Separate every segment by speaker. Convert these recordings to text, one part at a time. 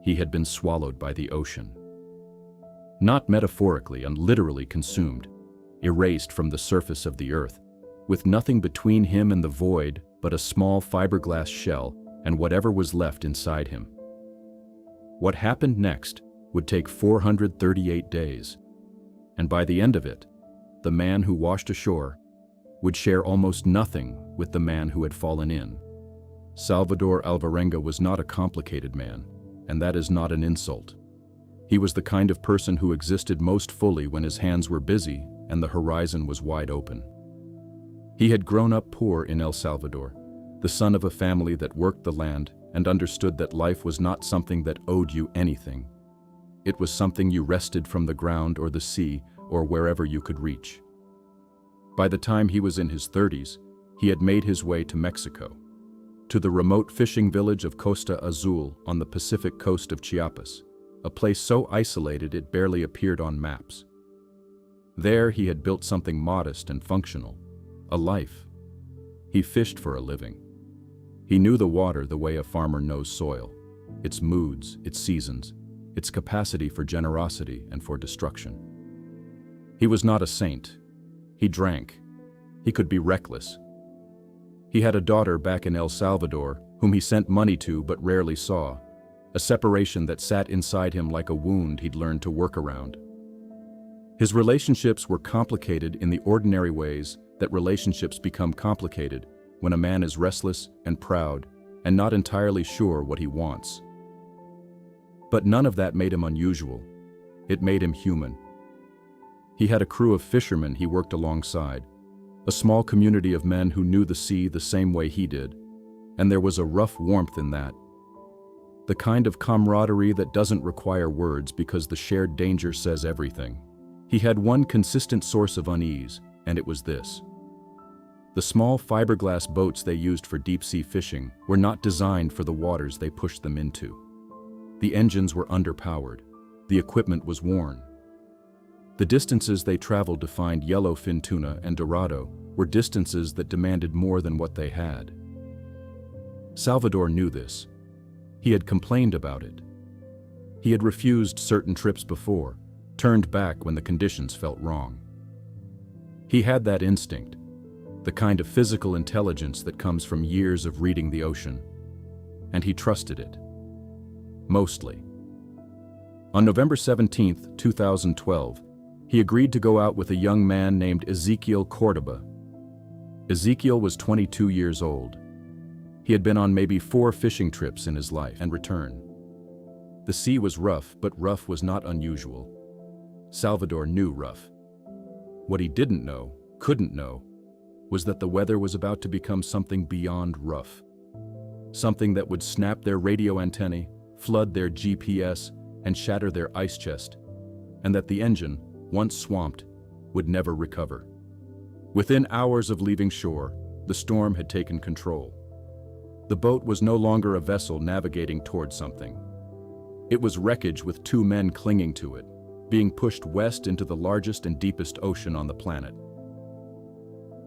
Speaker 1: he had been swallowed by the ocean. Not metaphorically and literally consumed, erased from the surface of the earth, with nothing between him and the void but a small fiberglass shell and whatever was left inside him. What happened next would take 438 days, and by the end of it, the man who washed ashore would share almost nothing with the man who had fallen in. Salvador Alvarenga was not a complicated man, and that is not an insult. He was the kind of person who existed most fully when his hands were busy and the horizon was wide open. He had grown up poor in El Salvador, the son of a family that worked the land and understood that life was not something that owed you anything. It was something you wrested from the ground or the sea or wherever you could reach. By the time he was in his 30s, he had made his way to Mexico, to the remote fishing village of Costa Azul on the Pacific coast of Chiapas, a place so isolated it barely appeared on maps. There he had built something modest and functional, a life. He fished for a living. He knew the water the way a farmer knows soil, its moods, its seasons, its capacity for generosity and for destruction. He was not a saint. He drank. He could be reckless. He had a daughter back in El Salvador whom he sent money to but rarely saw, a separation that sat inside him like a wound he'd learned to work around. His relationships were complicated in the ordinary ways that relationships become complicated when a man is restless and proud and not entirely sure what he wants. But none of that made him unusual. It made him human. He had a crew of fishermen he worked alongside, a small community of men who knew the sea the same way he did, and there was a rough warmth in that. The kind of camaraderie that doesn't require words because the shared danger says everything. He had one consistent source of unease, and it was this. The small fiberglass boats they used for deep-sea fishing were not designed for the waters they pushed them into. The engines were underpowered. The equipment was worn. The distances they traveled to find yellowfin tuna and dorado were distances that demanded more than what they had. Salvador knew this. He had complained about it. He had refused certain trips before, turned back when the conditions felt wrong. He had that instinct, the kind of physical intelligence that comes from years of reading the ocean, and he trusted it. Mostly. On November 17, 2012, he agreed to go out with a young man named Ezequiel Cordoba. Ezequiel was 22 years old. He had been on maybe 4 fishing trips in his life and return. The sea was rough, but rough was not unusual. Salvador knew rough. What he didn't know, couldn't know, was that the weather was about to become something beyond rough. Something that would snap their radio antennae, flood their GPS, and shatter their ice chest, and that the engine, once swamped, would never recover. Within hours of leaving shore, the storm had taken control. The boat was no longer a vessel navigating toward something. It was wreckage with 2 men clinging to it, being pushed west into the largest and deepest ocean on the planet.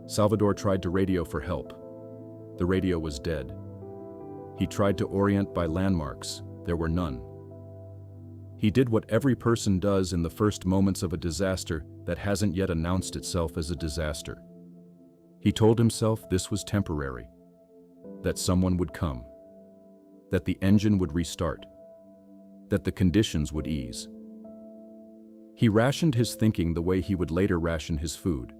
Speaker 1: Salvador tried to radio for help. The radio was dead. He tried to orient by landmarks. There were none. He did what every person does in the first moments of a disaster that hasn't yet announced itself as a disaster. He told himself this was temporary, that someone would come, that the engine would restart, that the conditions would ease. He rationed his thinking the way he would later ration his food,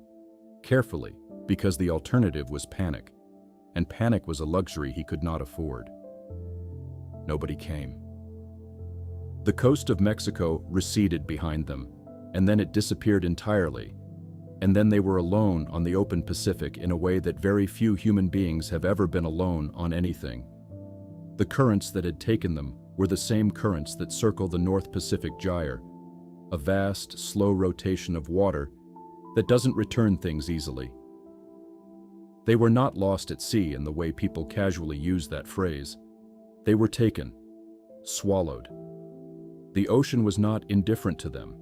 Speaker 1: carefully, because the alternative was panic, and panic was a luxury he could not afford. Nobody came. The coast of Mexico receded behind them, and then it disappeared entirely, and then they were alone on the open Pacific in a way that very few human beings have ever been alone on anything. The currents that had taken them were the same currents that circle the North Pacific Gyre, a vast, slow rotation of water that doesn't return things easily. They were not lost at sea in the way people casually use that phrase. They were taken, swallowed. The ocean was not indifferent to them.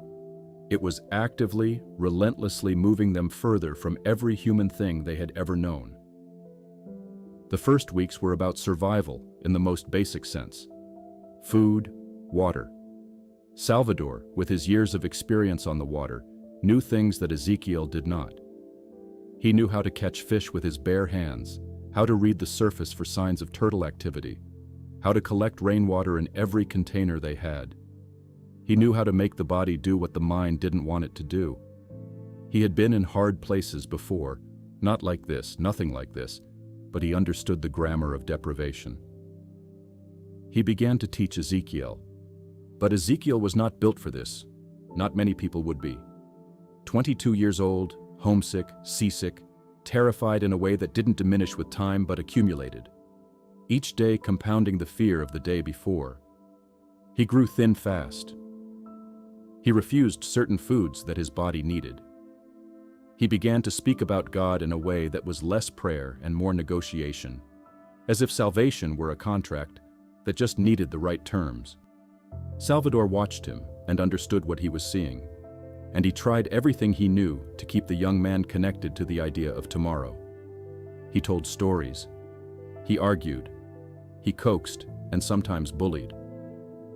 Speaker 1: It was actively, relentlessly moving them further from every human thing they had ever known. The first weeks were about survival in the most basic sense. Food, water. Salvador, with his years of experience on the water, knew things that Ezequiel did not. He knew how to catch fish with his bare hands, how to read the surface for signs of turtle activity, how to collect rainwater in every container they had. He knew how to make the body do what the mind didn't want it to do. He had been in hard places before, not like this, nothing like this, but he understood the grammar of deprivation. He began to teach Ezequiel. But Ezequiel was not built for this. Not many people would be. 22 years old, homesick, seasick, terrified in a way that didn't diminish with time but accumulated, each day compounding the fear of the day before. He grew thin fast. He refused certain foods that his body needed. He began to speak about God in a way that was less prayer and more negotiation, as if salvation were a contract that just needed the right terms. Salvador watched him and understood what he was seeing, and he tried everything he knew to keep the young man connected to the idea of tomorrow. He told stories. He argued. He coaxed and sometimes bullied.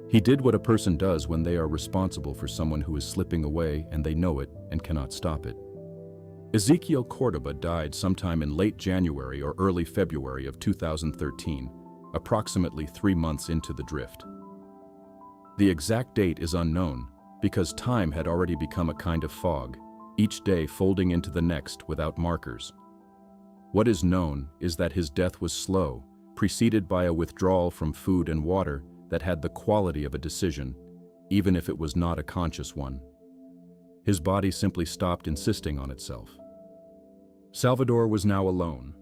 Speaker 1: He did what a person does when they are responsible for someone who is slipping away and they know it and cannot stop it. Ezequiel Cordoba died sometime in late January or early February of 2013, approximately 3 months into the drift. The exact date is unknown because time had already become a kind of fog, each day folding into the next without markers. What is known is that his death was slow, preceded by a withdrawal from food and water that had the quality of a decision, even if it was not a conscious one. His body simply stopped insisting on itself. Salvador was now alone.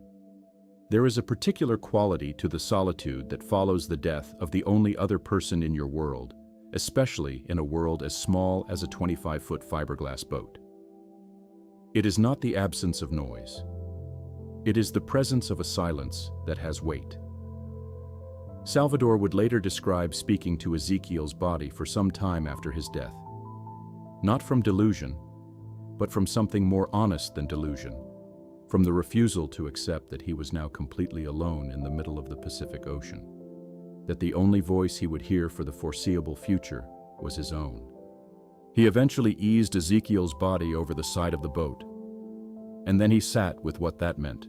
Speaker 1: There is a particular quality to the solitude that follows the death of the only other person in your world, especially in a world as small as a 25-foot fiberglass boat. It is not the absence of noise. It is the presence of a silence that has weight. Salvador would later describe speaking to Ezequiel's body for some time after his death. Not from delusion, but from something more honest than delusion, from the refusal to accept that he was now completely alone in the middle of the Pacific Ocean, that the only voice he would hear for the foreseeable future was his own. He eventually eased Ezequiel's body over the side of the boat, and then he sat with what that meant.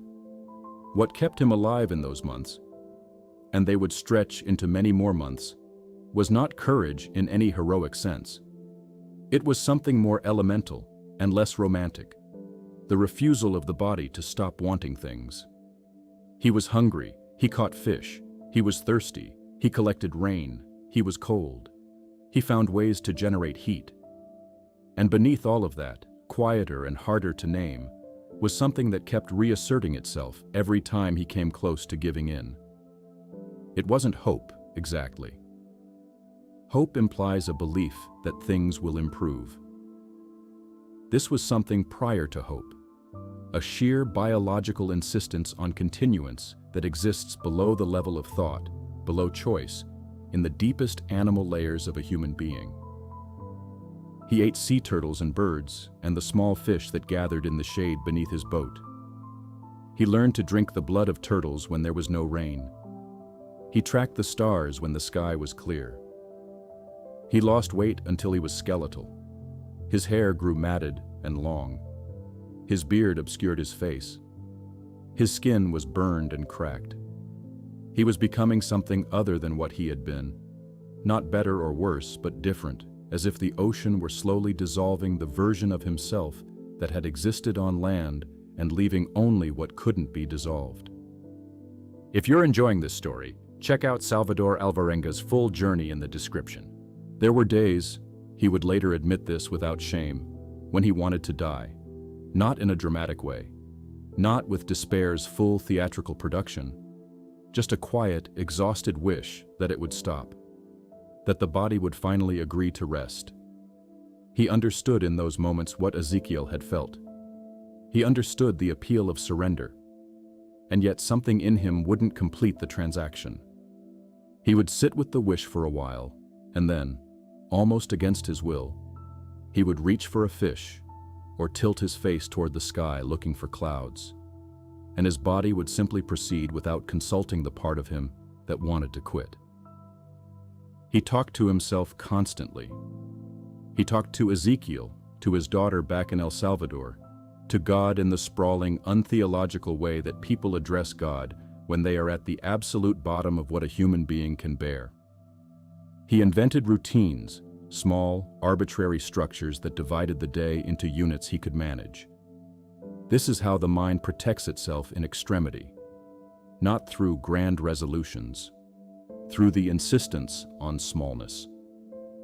Speaker 1: What kept him alive in those months, and they would stretch into many more months, was not courage in any heroic sense. It was something more elemental and less romantic, the refusal of the body to stop wanting things. He was hungry, he caught fish, he was thirsty, he collected rain, he was cold. He found ways to generate heat. And beneath all of that, quieter and harder to name, was something that kept reasserting itself every time he came close to giving in. It wasn't hope, exactly. Hope implies a belief that things will improve. This was something prior to hope, a sheer biological insistence on continuance that exists below the level of thought, below choice, in the deepest animal layers of a human being. He ate sea turtles and birds and the small fish that gathered in the shade beneath his boat. He learned to drink the blood of turtles when there was no rain. He tracked the stars when the sky was clear. He lost weight until he was skeletal. His hair grew matted and long. His beard obscured his face. His skin was burned and cracked. He was becoming something other than what he had been. Not better or worse, but different, as if the ocean were slowly dissolving the version of himself that had existed on land and leaving only what couldn't be dissolved. If you're enjoying this story, check out Salvador Alvarenga's full journey in the description. There were days, he would later admit this without shame, when he wanted to die. Not in a dramatic way. Not with despair's full theatrical production. Just a quiet, exhausted wish that it would stop. That the body would finally agree to rest. He understood in those moments what Ezequiel had felt. He understood the appeal of surrender. And yet something in him wouldn't complete the transaction. He would sit with the wish for a while, and then, almost against his will, he would reach for a fish or tilt his face toward the sky looking for clouds, and his body would simply proceed without consulting the part of him that wanted to quit. He talked to himself constantly. He talked to Ezequiel, to his daughter back in El Salvador, to God in the sprawling, untheological way that people address God when they are at the absolute bottom of what a human being can bear. He invented routines, small, arbitrary structures that divided the day into units he could manage. This is how the mind protects itself in extremity, not through grand resolutions, through the insistence on smallness.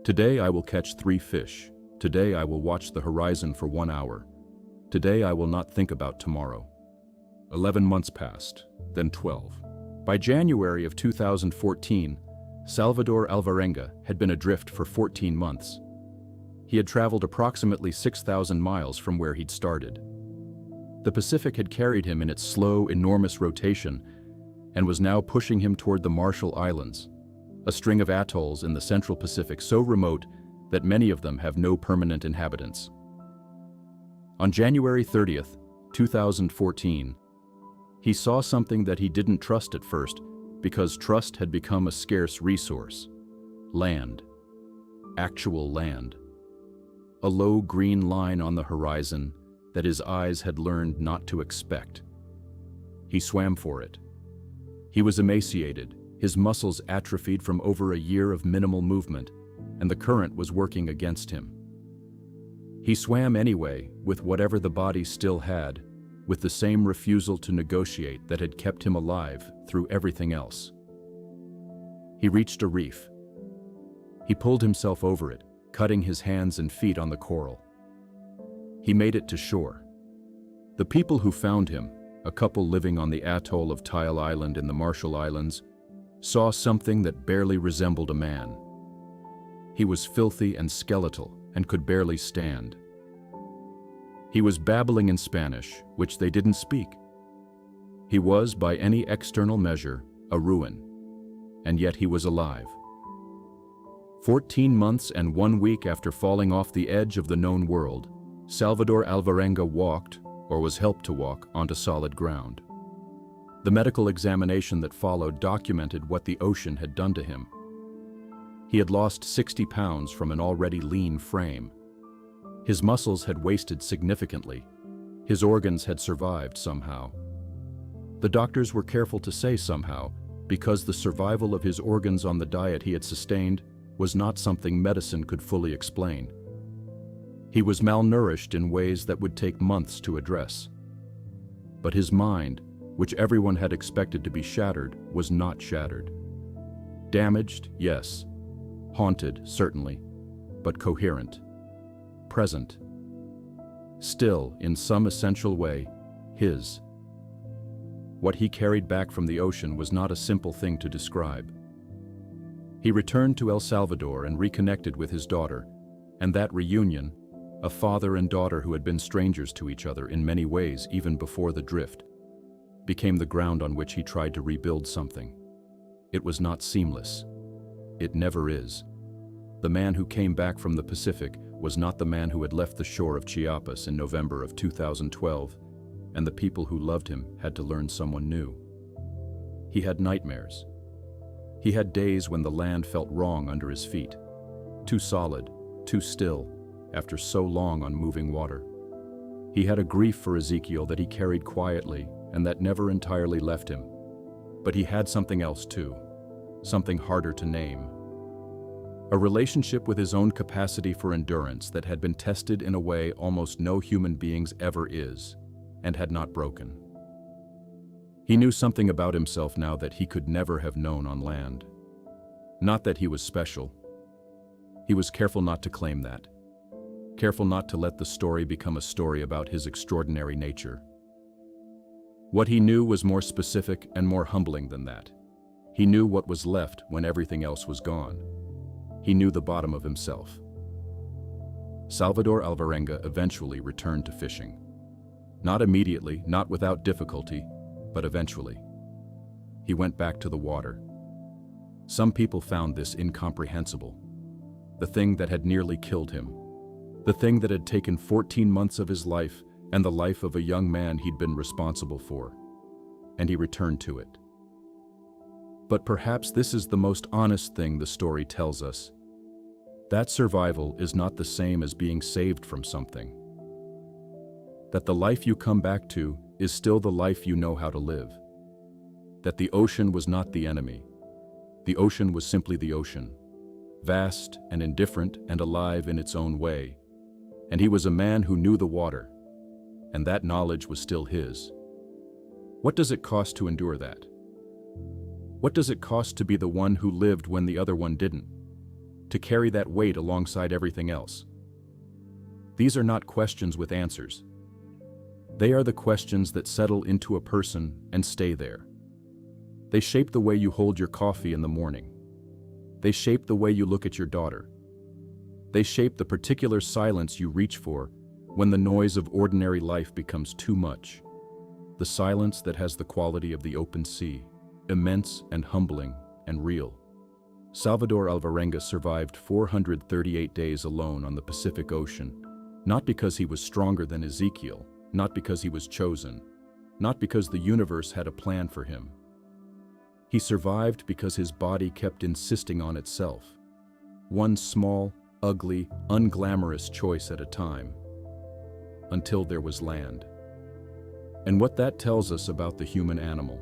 Speaker 1: Today I will catch 3 fish. Today I will watch the horizon for 1 hour. Today I will not think about tomorrow. 11 months passed, then 12. By January of 2014, Salvador Alvarenga had been adrift for 14 months. He had traveled approximately 6,000 miles from where he'd started. The Pacific had carried him in its slow, enormous rotation and was now pushing him toward the Marshall Islands, a string of atolls in the Central Pacific so remote that many of them have no permanent inhabitants. On January 30th, 2014, he saw something that he didn't trust at first because trust had become a scarce resource. Land. Actual land. A low green line on the horizon that his eyes had learned not to expect. He swam for it. He was emaciated, his muscles atrophied from over a year of minimal movement, and the current was working against him. He swam anyway, with whatever the body still had, with the same refusal to negotiate that had kept him alive through everything else. He reached a reef. He pulled himself over it, cutting his hands and feet on the coral. He made it to shore. The people who found him, a couple living on the atoll of Tile Island in the Marshall Islands, saw something that barely resembled a man. He was filthy and skeletal and could barely stand. He was babbling in Spanish, which they didn't speak. He was, by any external measure, a ruin, and yet he was alive. 14 months and 1 week after falling off the edge of the known world, Salvador Alvarenga walked, or was helped to walk, onto solid ground. The medical examination that followed documented what the ocean had done to him. He had lost 60 pounds from an already lean frame. His muscles had wasted significantly. His organs had survived somehow. The doctors were careful to say somehow, because the survival of his organs on the diet he had sustained was not something medicine could fully explain. He was malnourished in ways that would take months to address. But his mind, which everyone had expected to be shattered, was not shattered. Damaged, yes. Haunted, certainly, but coherent. Present. Still, in some essential way, his. What he carried back from the ocean was not a simple thing to describe. He returned to El Salvador and reconnected with his daughter, and that reunion, a father and daughter who had been strangers to each other in many ways even before the drift, became the ground on which he tried to rebuild something. It was not seamless. It never is. The man who came back from the Pacific was not the man who had left the shore of Chiapas in November of 2012, and the people who loved him had to learn someone new. He had nightmares. He had days when the land felt wrong under his feet, too solid, too still, after so long on moving water. He had a grief for Ezequiel that he carried quietly and that never entirely left him. But he had something else too, something harder to name. A relationship with his own capacity for endurance that had been tested in a way almost no human being's ever is, and had not broken. He knew something about himself now that he could never have known on land. Not that he was special. He was careful not to claim that. Careful not to let the story become a story about his extraordinary nature. What he knew was more specific and more humbling than that. He knew what was left when everything else was gone. He knew the bottom of himself. Salvador Alvarenga eventually returned to fishing. Not immediately, not without difficulty, but eventually. He went back to the water. Some people found this incomprehensible. The thing that had nearly killed him. The thing that had taken 14 months of his life and the life of a young man he'd been responsible for. And he returned to it. But perhaps this is the most honest thing the story tells us. That survival is not the same as being saved from something. That the life you come back to is still the life you know how to live. That the ocean was not the enemy. The ocean was simply the ocean, vast and indifferent and alive in its own way. And he was a man who knew the water, and that knowledge was still his. What does it cost to endure that? What does it cost to be the one who lived when the other one didn't? To carry that weight alongside everything else? These are not questions with answers. They are the questions that settle into a person and stay there. They shape the way you hold your coffee in the morning. They shape the way you look at your daughter. They shape the particular silence you reach for when the noise of ordinary life becomes too much. The silence that has the quality of the open sea, immense and humbling and real. Salvador Alvarenga survived 438 days alone on the Pacific Ocean, not because he was stronger than Ezequiel, not because he was chosen, not because the universe had a plan for him. He survived because his body kept insisting on itself, one small, ugly, unglamorous choice at a time, until there was land. And what that tells us about the human animal,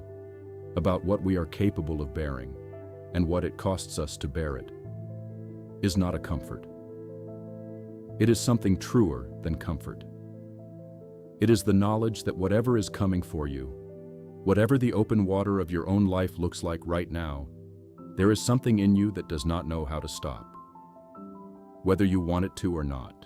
Speaker 1: about what we are capable of bearing, and what it costs us to bear it, is not a comfort. It is something truer than comfort. It is the knowledge that whatever is coming for you, whatever the open water of your own life looks like right now, there is something in you that does not know how to stop, whether you want it to or not.